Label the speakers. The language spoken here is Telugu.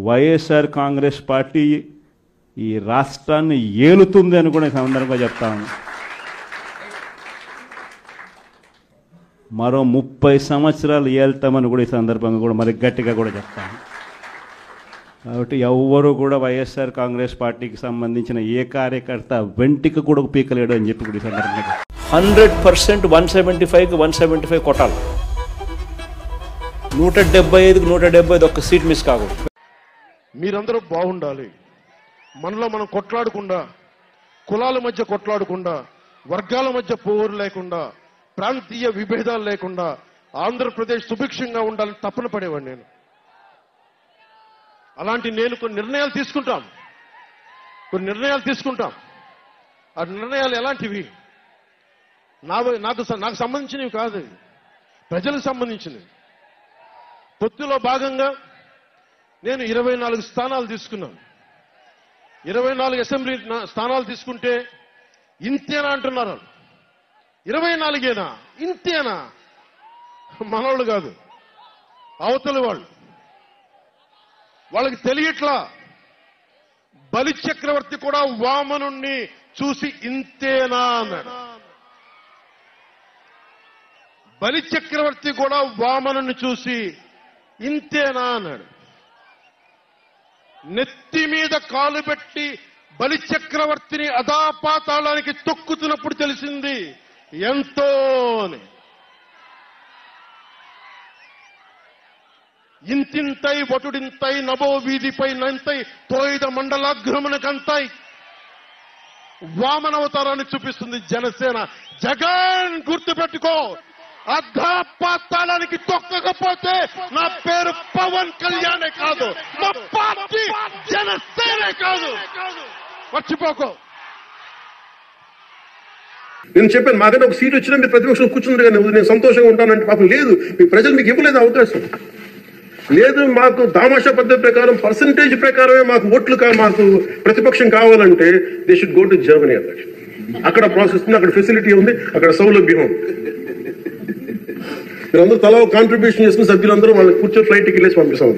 Speaker 1: వైఎస్ఆర్ కాంగ్రెస్ పార్టీ ఈ రాష్ట్రాన్ని ఏలుతుంది అని కూడా ఈ సందర్భంగా చెప్తాను. మరో 30 సంవత్సరాలు ఏళ్తామని కూడా ఈ సందర్భంగా కూడా మరి గట్టిగా కూడా చెప్తాను. కాబట్టి ఎవ్వరూ కూడా వైఎస్ఆర్ కాంగ్రెస్ పార్టీకి సంబంధించిన ఏ కార్యకర్త వెంటికి కూడా పీకలేడు అని చెప్పి కూడా ఈ సందర్భంగా
Speaker 2: 100% 175కి 175 కొట్టాలి. 175కి 175 ఒక్క సీట్ మిస్ కాకూడదు.
Speaker 3: మీరందరూ బాగుండాలి. మనలో మనం కొట్లాడకుండా, కులాల మధ్య కొట్లాడకుండా, వర్గాల మధ్య పోరు లేకుండా, ప్రాంతీయ విభేదాలు లేకుండా ఆంధ్రప్రదేశ్ సుభిక్షంగా ఉండాలని తపన పడేవాడు నేను. అలాంటి నేను కొన్ని నిర్ణయాలు తీసుకుంటాం. ఆ నిర్ణయాలు ఎలాంటివి? నాకు సంబంధించినవి కాదు, ప్రజలకు సంబంధించినవి. పొత్తులో భాగంగా నేను 24 స్థానాలు తీసుకున్నాను. 24 అసెంబ్లీ స్థానాలు తీసుకుంటే ఇంతేనా అంటున్నారు. 24ఏనా? ఇంతేనా? మనోళ్ళు కాదు, అవతలి వాళ్ళకి తెలియట్లా. బలి చక్రవర్తి కూడా వామనుణ్ణి చూసి ఇంతేనా అన్నాడు. బలి చక్రవర్తి కూడా వామనుణ్ణి చూసి ఇంతేనా అన్నాడు. నెత్తి మీద కాలు పెట్టి బలి చక్రవర్తిని అధాపాతాళానికి తొక్కుతున్నప్పుడు తెలిసింది ఎంతో అని. ఇంతింతై వటుడింతై నభో వీధిపై నంతై తోయిద మండలాగ్రమణకంతై వామనవతారాన్ని చూపిస్తుంది జనసేన. జగన్ గుర్తుపెట్టుకో, అధాపాతాళానికి తొక్కకపోతే నా పేరు పవన్ కళ్యాణే కాదు, మా పార్టీ జనసేనే కాదు, మర్చిపోకో.
Speaker 4: నేను చెప్పాను, మాకైనా ఒక సీట్ వచ్చినా మీరు ప్రతిపక్షం కూర్చుంటారు కానీ నేను సంతోషంగా ఉంటానంటే పాపం లేదు. మీ ప్రజలు మీకు ఇవ్వలేదు అవకాశం లేదు. మాకు దామాషా పద్ధతి ప్రకారం పర్సంటేజ్ ప్రకారమే మాకు ఓట్లు మాకు ప్రతిపక్షం కావాలంటే they should go to Germany. అక్కడ ప్రాసెస్ ఉంది, అక్కడ ఫెసిలిటీ ఉంది, అక్కడ సౌలభ్యం ఉంది. మీరందరూ తలా కాంట్రిబ్యూషన్ చేసిన సభ్యులందరూ వాళ్ళకి కూర్చొని ఫ్లైట్కి వెళ్ళేసి పంపిస్తాం.